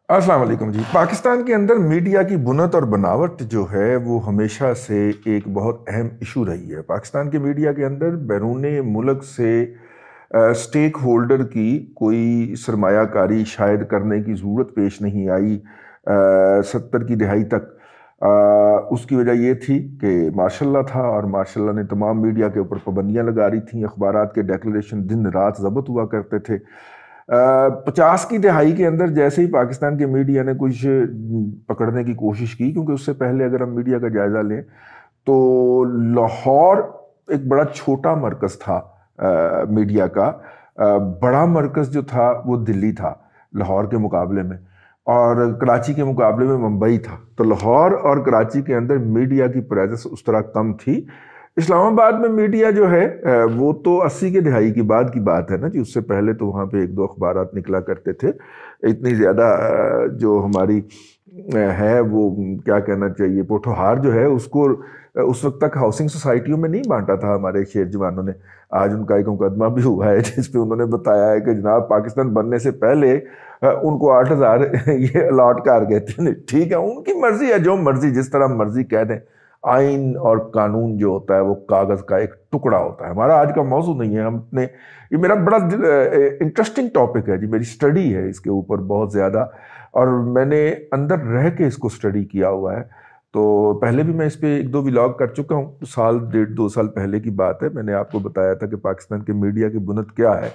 अस्सलाम वालेकुम जी। पाकिस्तान के अंदर मीडिया की बुनत और बनावट जो है वो हमेशा से एक बहुत अहम इशू रही है। पाकिस्तान के मीडिया के अंदर बैरून मुल्क से स्टेक होल्डर की कोई सरमायाकारी शायद करने की ज़रूरत पेश नहीं आई 70 की दहाई तक। उसकी वजह ये थी कि मार्शल लॉ था और मार्शल लॉ ने तमाम मीडिया के ऊपर पाबंदियाँ लगा रही थीं। अखबारात के डेक्लेरेशन दिन रात ज़ब्त हुआ करते थे। 50 की दहाई के अंदर जैसे ही पाकिस्तान के मीडिया ने कुछ पकड़ने की कोशिश की, क्योंकि उससे पहले अगर हम मीडिया का जायज़ा लें तो लाहौर एक बड़ा छोटा मरकज़ था मीडिया का। बड़ा मरकज़ जो था वो दिल्ली था लाहौर के मुकाबले में, और कराची के मुकाबले में मुंबई था। तो लाहौर और कराची के अंदर मीडिया की प्रेजेंस उस तरह कम थी। इस्लामाबाद में मीडिया जो है वो तो 80 के दहाई की बाद की बात है ना जी। उससे पहले तो वहाँ पे एक दो अखबारात निकला करते थे। इतनी ज़्यादा जो हमारी है वो क्या कहना चाहिए, पोठोहार जो है उसको उस वक्त तक हाउसिंग सोसाइटियों में नहीं बांटा था हमारे शेर जवानों ने। आज उनका एक मुकदमा भी हुआ है जिस पे उन्होंने बताया है कि जनाब पाकिस्तान बनने से पहले उनको 8,000 ये अलॉट कर गए थे। ठीक है, उनकी मर्जी है, जो मर्जी जिस तरह मर्जी कह दें। आइन और कानून जो होता है वो कागज़ का एक टुकड़ा होता है। हमारा आज का मौजू नहीं है। हमने ये मेरा बड़ा इंटरेस्टिंग टॉपिक है जी, मेरी स्टडी है इसके ऊपर बहुत ज़्यादा, और मैंने अंदर रह के इसको स्टडी किया हुआ है। तो पहले भी मैं इस पर एक दो व्लॉग कर चुका हूँ। साल डेढ़ दो साल पहले की बात है, मैंने आपको बताया था कि पाकिस्तान के मीडिया की बुनत क्या है।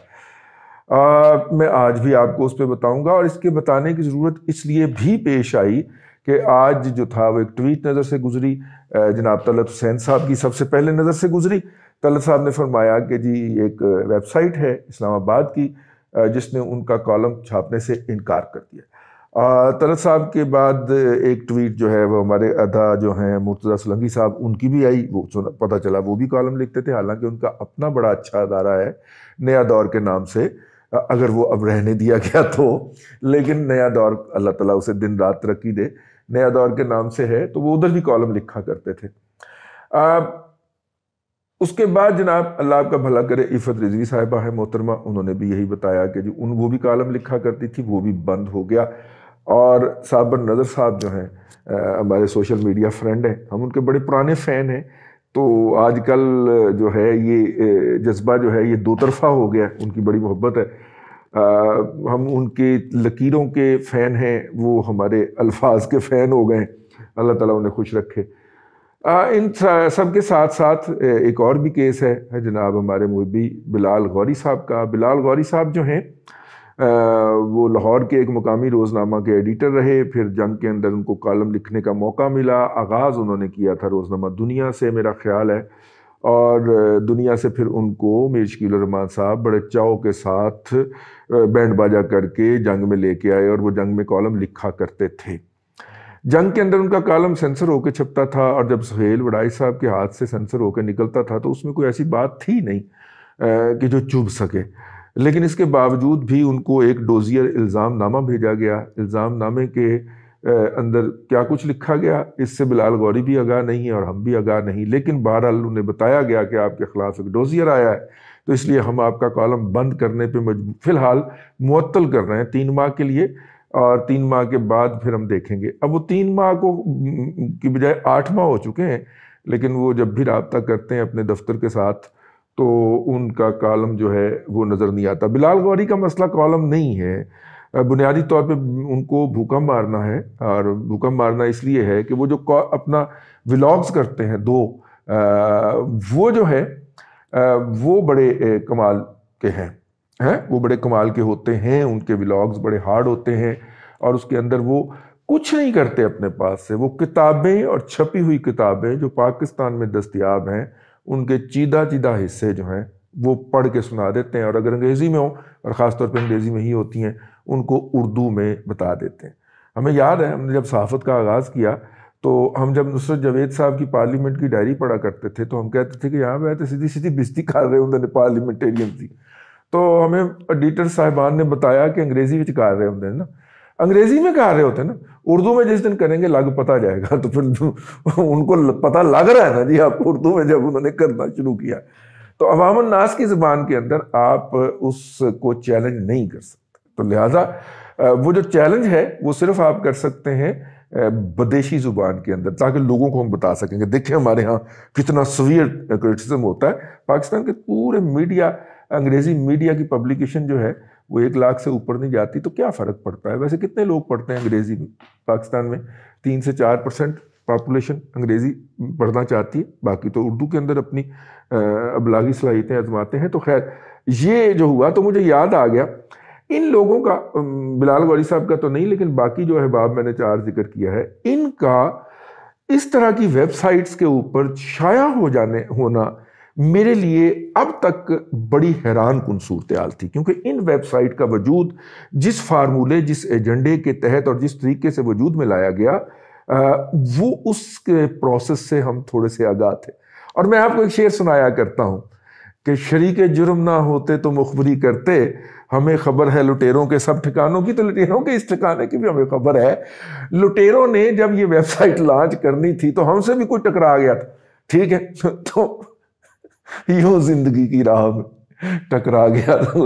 मैं आज भी आपको उस पर बताऊंगा, और इसके बताने की ज़रूरत इसलिए भी पेश आई कि आज जो था वो एक ट्वीट नज़र से गुजरी। जनाब तलत हुसैन साहब की सबसे पहले नज़र से गुजरी। तलत साहब ने फरमाया कि जी एक वेबसाइट है इस्लामाबाद की जिसने उनका कॉलम छापने से इनकार कर दिया। तलत साहब के बाद एक ट्वीट जो है वो हमारे अदा जो हैं मुर्तज़ा सोलंकी साहब, उनकी भी आई। वो पता चला वो भी कॉलम लिखते थे, हालांकि उनका अपना बड़ा अच्छा अदारा है नया दौर के नाम से, अगर वो अब रहने दिया गया तो। लेकिन नया दौर, अल्लाह ताला उसे दिन रात तरक्की दे, नया दौर के नाम से है, तो वो उधर भी कॉलम लिखा करते थे। उसके बाद जनाब अल्लाह आपका भला करे, इफ़त रिजवी साहिबा है मोहतरमा, उन्होंने भी यही बताया कि जी वो भी कॉलम लिखा करती थी, वो भी बंद हो गया। और साबर नज़र साहब जो हैं हमारे सोशल मीडिया फ्रेंड हैं, हम उनके बड़े पुराने फ़ैन हैं। तो आजकल जो है ये जज्बा जो है ये दो तरफा हो गया, उनकी बड़ी मोहब्बत है। हम उनके लकीरों के फ़ैन हैं, वो हमारे अल्फाज के फ़ैन हो गए। अल्लाह ताला उन्हें खुश रखे। इन सब के साथ साथ एक और भी केस है जनाब हमारे मुहब्बी बिलाल गौरी साहब का। बिलाल गौरी साहब जो हैं वो लाहौर के एक मुकामी रोज़नामा के एडिटर रहे। फिर जंग के अंदर उनको कॉलम लिखने का मौका मिला। आगाज़ उन्होंने किया था रोज़नामा दुनिया से, मेरा ख्याल है, और दुनिया से फिर उनको मीर शकील रहमान साहब बड़े चाव के साथ बैंड बाजा करके जंग में लेके आए, और वो जंग में कॉलम लिखा करते थे। जंग के अंदर उनका कॉलम सेंसर होकर छपता था, और जब सुहेल वड़ाई साहब के हाथ से सेंसर होकर निकलता था तो उसमें कोई ऐसी बात थी नहीं कि जो चुभ सके। लेकिन इसके बावजूद भी उनको एक डोजियर इल्ज़ाम नामा भेजा गया। इल्ज़ाम नामे के अंदर क्या कुछ लिखा गया इससे बिलाल गौरी भी आगाह नहीं है और हम भी आगाह नहीं। लेकिन बहरहाल उन्हें बताया गया कि आपके ख़िलाफ़ एक डोजियर आया है, तो इसलिए हम आपका कॉलम बंद करने पे फ़िलहाल मुअत्तल कर रहे हैं 3 माह के लिए, और 3 माह के बाद फिर हम देखेंगे। अब वो 3 माह को की बजाय 8 माह हो चुके हैं, लेकिन वो जब भी राब्ता करते हैं अपने दफ्तर के साथ तो उनका कॉलम जो है वो नज़र नहीं आता। बिलाल गौरी का मसला कॉलम नहीं है, बुनियादी तौर पे उनको भूखा मारना है। और भूखा मारना इसलिए है कि वो जो अपना व्लॉग्स करते हैं वो जो है वो बड़े कमाल के हैं वो बड़े कमाल के होते हैं। उनके व्लॉग्स बड़े हार्ड होते हैं, और उसके अंदर वो कुछ नहीं करते अपने पास से। वो किताबें और छपी हुई किताबें जो पाकिस्तान में दस्तयाब हैं उनके चीदा चीदा हिस्से जो हैं वो पढ़ के सुना देते हैं, और अगर अंग्रेज़ी में हो, और ख़ास तौर पे अंग्रेज़ी में ही होती हैं, उनको उर्दू में बता देते हैं। हमें याद है हमने जब सहाफ़त का आगाज़ किया तो हम जब नुसरत जावेद साहब की पार्लियामेंट की डायरी पढ़ा करते थे तो हम कहते थे कि यहाँ पे तो सीधी सीधी बिस्ती कर रहे होंगे पार्लियामेंटेरियन की। तो हमें एडिटर साहिबान ने बताया कि अंग्रेज़ी में कर रहे होंगे ना, अंग्रेज़ी में कर रहे होते हैं ना, उर्दू में जिस दिन करेंगे लग पता जाएगा। तो फिर उनको पता लग रहा है ना जी, आप उर्दू में जब उन्होंने करना शुरू किया। तो अवामुन नास की ज़बान के अंदर आप उसको चैलेंज नहीं कर सकते। तो लिहाजा وہ جو چیلنج ہے وہ صرف آپ کر سکتے ہیں بدیشی زبان کے اندر، تاکہ لوگوں کو ہم بتا سکیں کہ دیکھیں ہمارے ہاں کتنا سویئر کرٹیسزم ہوتا ہے۔ پاکستان کے پورے میڈیا، انگریزی میڈیا کی پبلیکیشن جو ہے وہ 1 لاکھ سے اوپر نہیں جاتی، تو کیا فرق پڑتا ہے؟ ویسے کتنے لوگ پڑھتے ہیں انگریزی میں پاکستان میں؟ 3 سے 4% پاپولیشن انگریزی پڑھنا چاہتی ہے، باقی تو اردو کے اندر اپنی ابلاغی صلاحیتیں آزماتے ہیں۔ تو خیر یہ جو ہوا تو مجھے یاد آ گیا ان لوگوں کا، بلال غوری صاحب کا تو نہیں، لیکن باقی جو احباب میں نے 4 ذکر کیا ہے، ان کا اس طرح کی ویب سائٹس کے اوپر شائع ہونا میرے لیے اب تک بڑی حیران کن صورتحال تھی، کیونکہ ان ویب سائٹ کا وجود جس فارمولے، جس ایجنڈے کے تحت اور جس طریقے سے وجود میں لایا گیا، وہ اس کے پروسیس سے ہم تھوڑے سے آگاہ تھے۔ اور میں آپ کو ایک شعر سنایا کرتا ہوں کہ شریک جرم نہ ہوتے تو مخبری کرتے، ہمیں خبر ہے لٹیروں کے سب ٹھکانوں کی، تو لٹیروں کے اس ٹھکانے کی بھی ہمیں خبر ہے۔ لٹیروں نے جب یہ ویب سائٹ لانچ کرنی تھی تو ہم سے بھی کوئی ٹکرا گیا تھا، ٹھیک ہے، تو یوں زندگی کی راہ میں ٹکرا گیا تھا،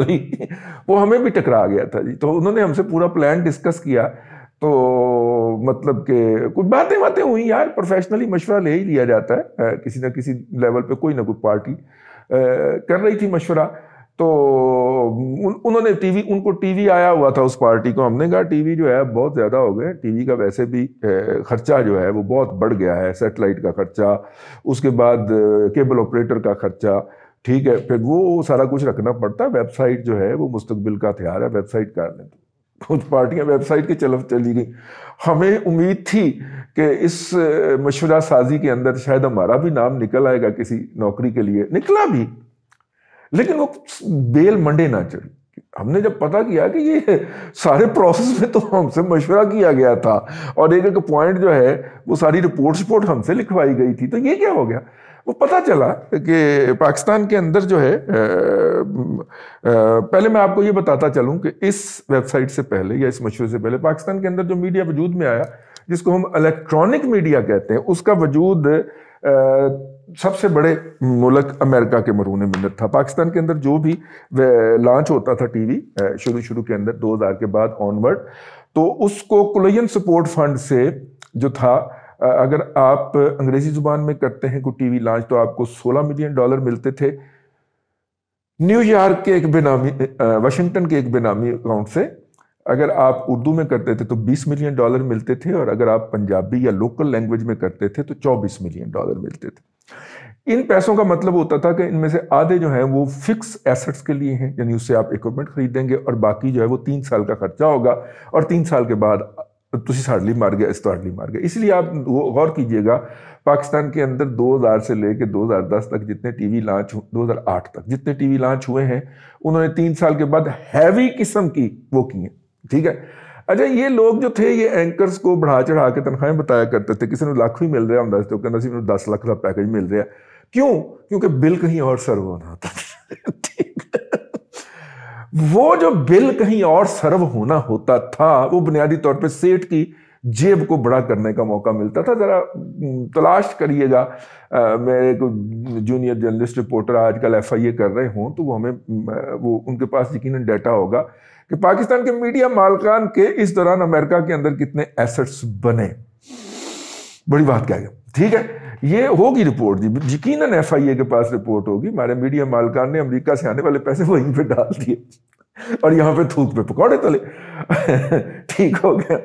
وہ ہمیں بھی ٹکرا گیا تھا جی۔ تو انہوں نے ہم سے پورا پلان ڈسکس کیا، تو مطلب کہ کچھ باتیں ہوئی یار، پروفیشنلی مشورہ لے ہی لیا جاتا ہے، کسی نہ کسی لیول پہ کوئی نہ کوئی پارٹی کر رہی تھی مشورہ، تو انہوں نے ان کو ٹی وی آیا ہوا تھا اس پارٹی کو، ہم نے کہا ٹی وی جو ہے بہت زیادہ ہو گئے، ٹی وی کا ویسے بھی خرچہ جو ہے وہ بہت بڑھ گیا ہے، سیٹلائٹ کا خرچہ، اس کے بعد کیبل آپریٹر کا خرچہ، ٹھیک ہے، پھر وہ سارا کچھ رکھنا پڑتا ہے، ویب سائٹ جو ہے وہ مستقبل کا ہتھیار ہے، ویب سائٹ کر لیں، کچھ پارٹیاں ویب سائٹ کی چلی گئی۔ ہمیں امید تھی کہ اس مشورہ سازی کے اندر شاید ہمارا بھی نام نکل آئے گا کسی نوکری کے لیے، نکلا بھی، لیکن وہ بیل منڈے نہ چڑھی۔ ہم نے جب پتا کیا کہ یہ سارے پروسیس میں تو ہم سے مشورہ کیا گیا تھا، اور ایک پوائنٹ جو ہے وہ ساری رپورٹ ہم سے لکھوائی گئی تھی، تو یہ کیا ہو گیا؟ وہ پتہ چلا کہ پاکستان کے اندر جو ہے، پہلے میں آپ کو یہ بتاتا چلوں کہ اس ویب سائٹ سے پہلے یا اس مشورے سے پہلے پاکستان کے اندر جو میڈیا وجود میں آیا، جس کو ہم الیکٹرانک میڈیا کہتے ہیں، اس کا وجود سب سے بڑے ملک امریکہ کے مرہون منت تھا۔ پاکستان کے اندر جو بھی لانچ ہوتا تھا ٹی وی شروع کے اندر 2000 کے بعد آنورڈ، تو اس کو کلین سپورٹ فنڈ سے جو تھا، اگر آپ انگریزی زبان میں کرتے ہیں کوئی ٹی وی لانچ تو آپ کو $16 ملین ملتے تھے نیو یارک کے ایک بینامی، واشنگٹن کے ایک بینامی اکاؤنٹ سے۔ اگر آپ اردو میں کرتے تھے تو $20 ملین ملتے تھے، اور اگر آپ پنجابی یا لوکل لینگویج میں کرتے تھے تو $24 ملین ملتے تھے۔ ان پیسوں کا مطلب ہوتا تھا کہ ان میں سے آدھے جو ہیں وہ فکس ایسٹس کے لیے ہیں، یعنی اس سے آپ ایکوپمنٹ خریدیں گے، اور باقی جو ہے وہ 3 سال کا خرچہ ہوگا، اور 3 سال کے بعد تسی ساڑلی مار گیا، استاڑلی مار گیا۔ اس لیے آپ غور کیجئے گا، پاکستان کے اندر 2000 سے لے کے 2010 تک جتنے ٹی وی لانچ، 2008 تک جتنے ٹی وی لانچ ہوئے ہیں، انہوں نے 3 سال کے بعد ہیوی قسم کی وہ کی ہیں، ٹھیک ہے۔ اچھا، یہ لوگ جو تھے، یہ اینکرز کو بڑھا چڑھا کے تنخواہیں بتایا کرتے تھے، کسی نے لاکھ بھی مل رہا ہوں تو کہنا سی 10 لاکھ کا پیکج مل رہا ہے، کیوں؟ کیونکہ بل کہیں اور سرو ہونا ہوتا تھا، ٹھیک ہے۔ وہ جو بل کہیں اور سرو ہونا ہوتا تھا، وہ بنیادی طور پہ سیٹ کی جیب کو بڑا کرنے کا موقع ملتا تھا۔ ذرا تلاش کریے گا، میرے کو جونیئر جرنلسٹ رپورٹر آج کل FIA کر رہے ہوں تو وہ ہمیں ان کے پاس یقیناً ڈیٹا ہوگا کہ پاکستان کے میڈیا مالکان کے اس دوران امریکہ کے اندر کتنے ایسٹس بنے۔ بڑی بات کیا ہے، ٹھیک ہے، یہ ہوگی رپورٹ جی، یقیناً FIA کے پاس رپورٹ ہوگی۔ ہمارے میڈیا مالکان نے امریکہ سے آنے والے پیسے وہیں پہ ڈال دیے اور یہاں پہ تھوک پہ پکوڑے تلے، ٹھیک ہو گیا،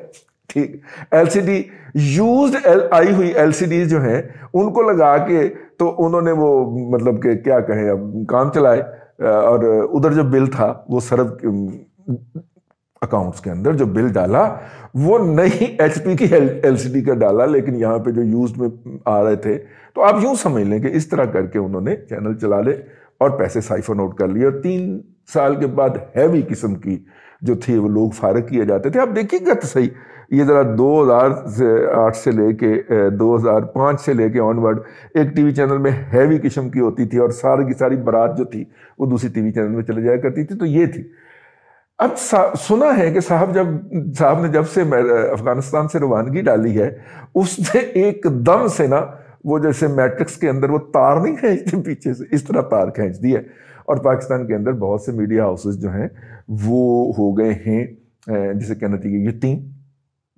ٹھیک۔ LCD یوزڈ آئی ہوئی LCDs جو ہیں ان کو لگا کے تو انہوں نے وہ مطلب کہ کیا کہیں اب کام چلائے، اور ادھر جو بل تھا وہ سرب اکاؤنٹس کے اندر جو بل ڈالا وہ نہیں HP کی LCD کا ڈالا، لیکن یہاں پہ جو یوزڈ میں آ رہے تھے، تو آپ یوں سمجھ لیں کہ اس طرح کر کے انہوں نے چینل چلا لے اور پیسے سائفن آؤٹ کر لیے، اور 3 سال کے بعد ہیوی قسم کی جو تھی وہ لوگ فارغ کیے جاتے تھے۔ اب دیکھیے گا تو صحیح، یہ ذرا 2008 سے لے کے 2005 سے لے کے آنورڈ ایک ٹی وی چینل میں ہیوی قسم کی ہوتی تھی، اور ساری کی ساری برات جو تھی وہ دوسری ٹی وی چینل میں چلے جایا کرتی تھی، تو یہ تھی۔ اب سنا ہے کہ صاحب نے جب سے افغانستان سے روانگی ڈالی ہے، اس نے ایک دم سے نا وہ جیسے میٹرکس کے اندر وہ تار نہیں کھینچتے پیچھے سے، اس طرح تار کھینچ دی ہے، اور پاکستان کے اندر بہت سے میڈیا ہاؤسز جو ہیں وہ ہو گئے ہیں जिसे कहना चाहिए यतीम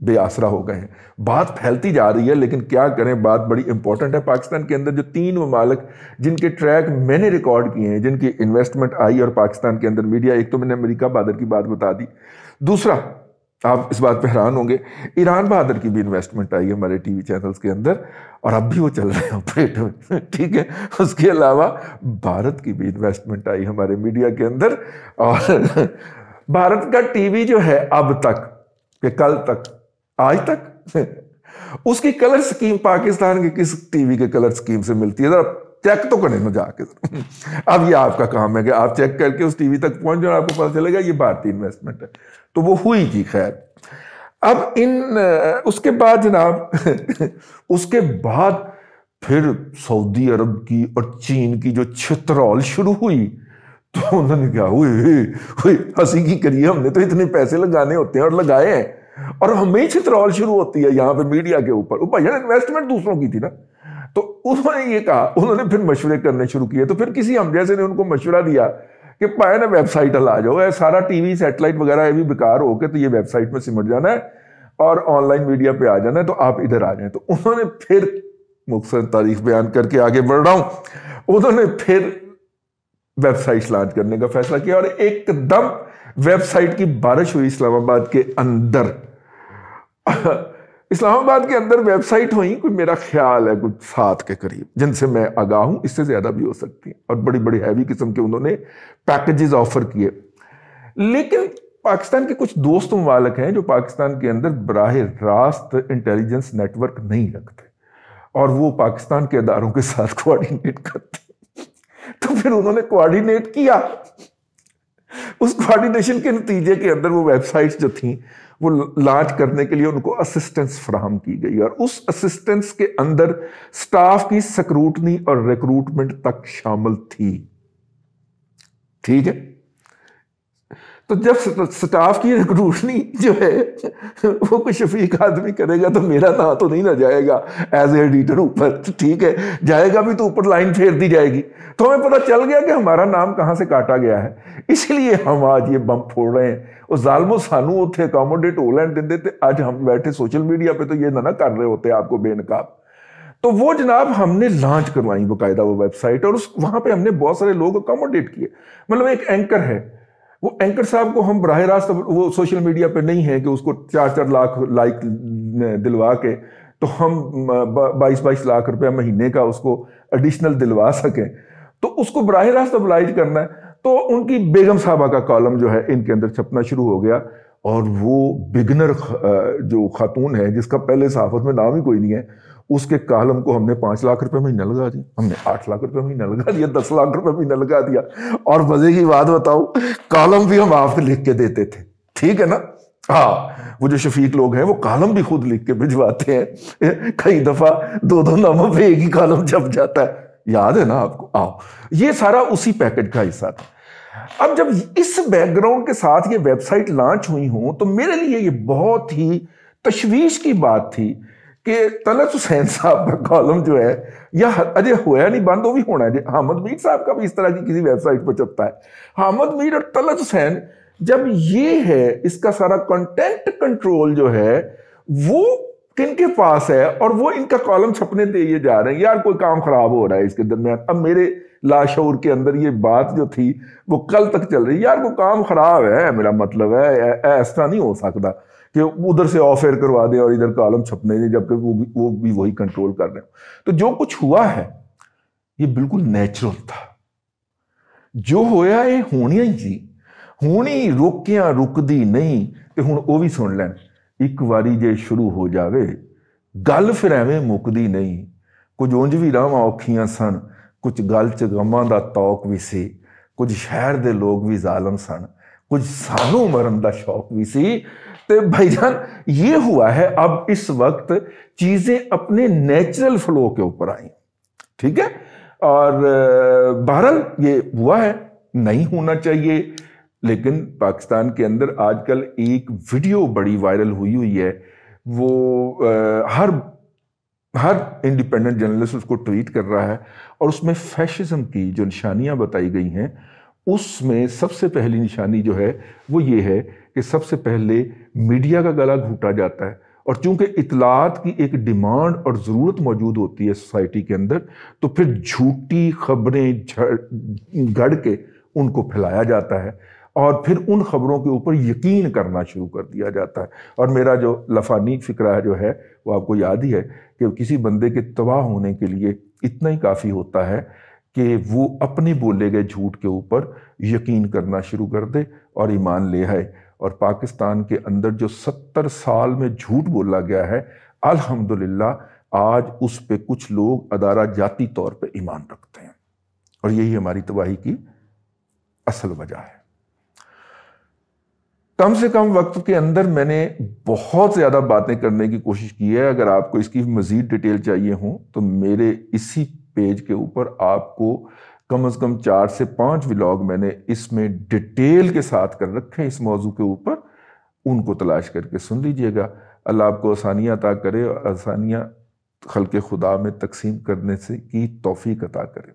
बे आसरा हो गए हैं। बात फैलती जा रही है, लेकिन क्या करें, बात बड़ी इंपॉर्टेंट है। पाकिस्तान के अंदर जो 3 ममालिक जिनके ट्रैक मैंने रिकॉर्ड किए हैं, जिनकी इन्वेस्टमेंट आई और पाकिस्तान के अंदर मीडिया, एक तो मैंने अमेरिका बहादुर की बात बता दी, दूसरा आप इस बात पर हैरान होंगे, ईरान बहादुर की भी इन्वेस्टमेंट आई है हमारे टीवी चैनल्स के अंदर, और अब भी वो चल रहे हैं ऑपरेट में, ठीक है। उसके अलावा भारत की भी इन्वेस्टमेंट आई हमारे मीडिया के अंदर, और भारत का टीवी जो है अब तक कि कल तक, आज तक उसकी कलर स्कीम पाकिस्तान के किस टीवी के कलर स्कीम से मिलती है, जरा चेक तो करें ना जाके। अब ये आपका काम है कि आप चेक करके उस टीवी तक पहुंच जाओ, आपको पता चलेगा ये भारतीय इन्वेस्टमेंट है। तो वो हुई थी। खैर, अब उसके बाद जनाब उसके बाद फिर सऊदी अरब की और चीन की जो छितरौल शुरू हुई, तो उन्होंने क्या हुई हंसी की करिए, हमने तो इतने पैसे लगाने होते हैं और लगाए हैं, और हमें छितरौल शुरू होती है यहाँ पे मीडिया के ऊपर। वो भैया इन्वेस्टमेंट दूसरों की थी ना। तो उन्होंने ये कहा, उन्होंने फिर मशवरे करने शुरू किए। तो फिर किसी हम जैसे ने उनको मशवरा दिया कि पाए ना वेबसाइट ला जाओ, सारा टीवी सैटेलाइट वगैरह ये भी बेकार हो के, तो ये वेबसाइट में सिमट जाना है और ऑनलाइन मीडिया पे आ जाना है, तो आप इधर आ जाए। तो उन्होंने फिर मुख्तसर तारीख बयान करके आगे बढ़ रहा हूं, उन्होंने फिर वेबसाइट लॉन्च करने का फैसला किया, और एकदम वेबसाइट की बारिश हुई इस्लामाबाद के अंदर। इस्लामाबाद के अंदर वेबसाइट हुई, कोई मेरा ख्याल है कुछ 7 के करीब, जिनसे मैं आगाह हूं, इससे ज्यादा भी हो सकती है, और बड़ी बड़ी हैवी किस्म के उन्होंने पैकेजेस ऑफर किए। लेकिन पाकिस्तान के कुछ दोस्त ममालिक हैं जो पाकिस्तान के अंदर बराह रास्त इंटेलिजेंस नेटवर्क नहीं रखते, और वो पाकिस्तान के अदारों के साथ कोऑर्डिनेट करते। तो फिर उन्होंने कोऑर्डिनेट किया, उस कोऑर्डिनेशन के नतीजे के अंदर वो वेबसाइट्स जो थी वो लॉन्च करने के लिए उनको असिस्टेंस फराहम की गई, और उस असिस्टेंस के अंदर स्टाफ की स्क्रूटनी और रिक्रूटमेंट तक शामिल थी। ठीक है, तो जब स्टाफ की रिक्रूटनी जो है वो कोई शफीक आदमी करेगा, तो मेरा नाम तो नहीं ना जाएगा एज एडिटर ऊपर, ठीक है, जाएगा भी तो ऊपर लाइन फेर दी जाएगी। तो हमें पता चल गया कि हमारा नाम कहां से काटा गया है, इसलिए हम आज ये बम फोड़ रहे हैं। और जालमो सानू उथे अकोमोडेट हो लैंड देंदे थे, आज हम बैठे सोशल मीडिया पे तो ये ना कर रहे होते आपको बेनकाब। तो वो जनाब हमने लॉन्च करवाई बाकायदा वो वेबसाइट, और उस वहां पे हमने बहुत सारे लोग अकोमोडेट किए। मतलब एक एंकर है, वो एंकर साहब को हम बराह रास्त, वो सोशल मीडिया पे नहीं है कि उसको 4-4 लाख लाइक दिलवा के तो हम 22-22 लाख रुपया महीने का उसको एडिशनल दिलवा सकें, तो उसको बराह रास्त ऑब्लाइज करना है। तो उनकी बेगम साहबा का कॉलम जो है इनके अंदर छपना शुरू हो गया, और वो बिगनर जो खातून है जिसका पहले सहाफत में नाम ही कोई नहीं है, उसके कॉलम को हमने 5 लाख रुपए महीना लगा दिया, हमने 8 लाख रुपए महीना लगा दिया, 10 लाख रुपए महीना लगा दिया। और मजे की बात बताऊं, कॉलम भी हम आपको लिख के देते थे, ठीक है ना। हाँ, वो जो शफीक लोग हैं वो कॉलम भी खुद लिख के भिजवाते हैं, कई दफा 2-2 नामों पे एक ही कॉलम छप जाता है, याद है ना आपको। आओ, ये सारा उसी पैकेज का हिस्सा था। अब जब इस बैकग्राउंड के साथ ये वेबसाइट लॉन्च हुई हो, तो मेरे लिए ये बहुत ही तशवीश की बात थी कि तलत हुसैन साहब का कॉलम जो है, या अजय होया नहीं बंद, वो भी होना है। हामिद मीर साहब का भी इस तरह की किसी वेबसाइट पर छपता है। हामिद मीर और तलत हुसैन, जब ये है इसका सारा कंटेंट कंट्रोल जो है वो किनके पास है, और वो इनका कॉलम छपने दिए जा रहे हैं, यार कोई काम खराब हो रहा है इसके दरमियान। अब मेरे लाशऊर के अंदर ये बात जो थी वो कल तक चल रही, यार कोई काम खराब है, मेरा मतलब है ऐसा नहीं हो सकता कि उधर से ऑफ एयर करवा दे और इधर कॉलम छपने दे, जबकि वो भी वही कंट्रोल कर रहे हो। तो जो कुछ हुआ है ये बिल्कुल नेचुरल था, जो होया ये होनिया ही सी, होनी रोकिया रुकदी नहीं। ते हुण वो भी सुन लैन, एक वारी जे शुरू हो जावे गल फिर एवें मुकदी नहीं। कुछ उंज भी रावां औखियां सन, कुछ गल च गमां दा तौक भी सी, कुछ शहर दे लोग भी जालम सन, कुछ सानू मरन दा शौक भी सी। ते भाईजान ये हुआ है, अब इस वक्त चीजें अपने नेचुरल फ्लो के ऊपर आई, ठीक है। और बहरहाल ये हुआ है, नहीं होना चाहिए। लेकिन पाकिस्तान के अंदर आजकल एक वीडियो बड़ी वायरल हुई है, वो हर इंडिपेंडेंट जर्नलिस्ट उसको ट्वीट कर रहा है, और उसमें फैशिज्म की जो निशानियां बताई गई हैं, उसमें सबसे पहली निशानी जो है वो ये है کہ سب سے پہلے میڈیا کا گلا گھونٹا جاتا ہے، اور چونکہ اطلاعات کی ایک ڈیمانڈ اور ضرورت موجود ہوتی ہے سوسائٹی کے اندر، تو پھر جھوٹی خبریں گڑھ کے ان کو پھیلایا جاتا ہے، اور پھر ان خبروں کے اوپر یقین کرنا شروع کر دیا جاتا ہے۔ اور میرا جو لفانی فکرہ جو ہے وہ آپ کو یاد ہی ہے کہ کسی بندے کے تباہ ہونے کے لیے اتنا ہی کافی ہوتا ہے کہ وہ اپنے بولے گئے جھوٹ کے اوپر یقین کرنا شروع کر دے اور ایمان لے آئے۔ اور پاکستان کے اندر جو 70 سال میں جھوٹ بولا گیا ہے، الحمدللہ آج اس پہ کچھ لوگ ادارہ جاتی طور پہ ایمان رکھتے ہیں، اور یہی ہماری تباہی کی اصل وجہ ہے۔ کم سے کم وقت کے اندر میں نے بہت زیادہ باتیں کرنے کی کوشش کی ہے۔ اگر آپ کو اس کی مزید ڈیٹیل چاہیے ہوں تو میرے اسی پیج کے اوپر آپ کو کم از کم 4 سے 5 ولاگ میں نے اس میں ڈیٹیل کے ساتھ کر رکھے ہیں اس موضوع کے اوپر، ان کو تلاش کر کے سن لیجئے گا۔ اللہ آپ کو آسانیاں عطا کرے، اور آسانیاں خلق خدا میں تقسیم کرنے سے کی توفیق عطا کرے۔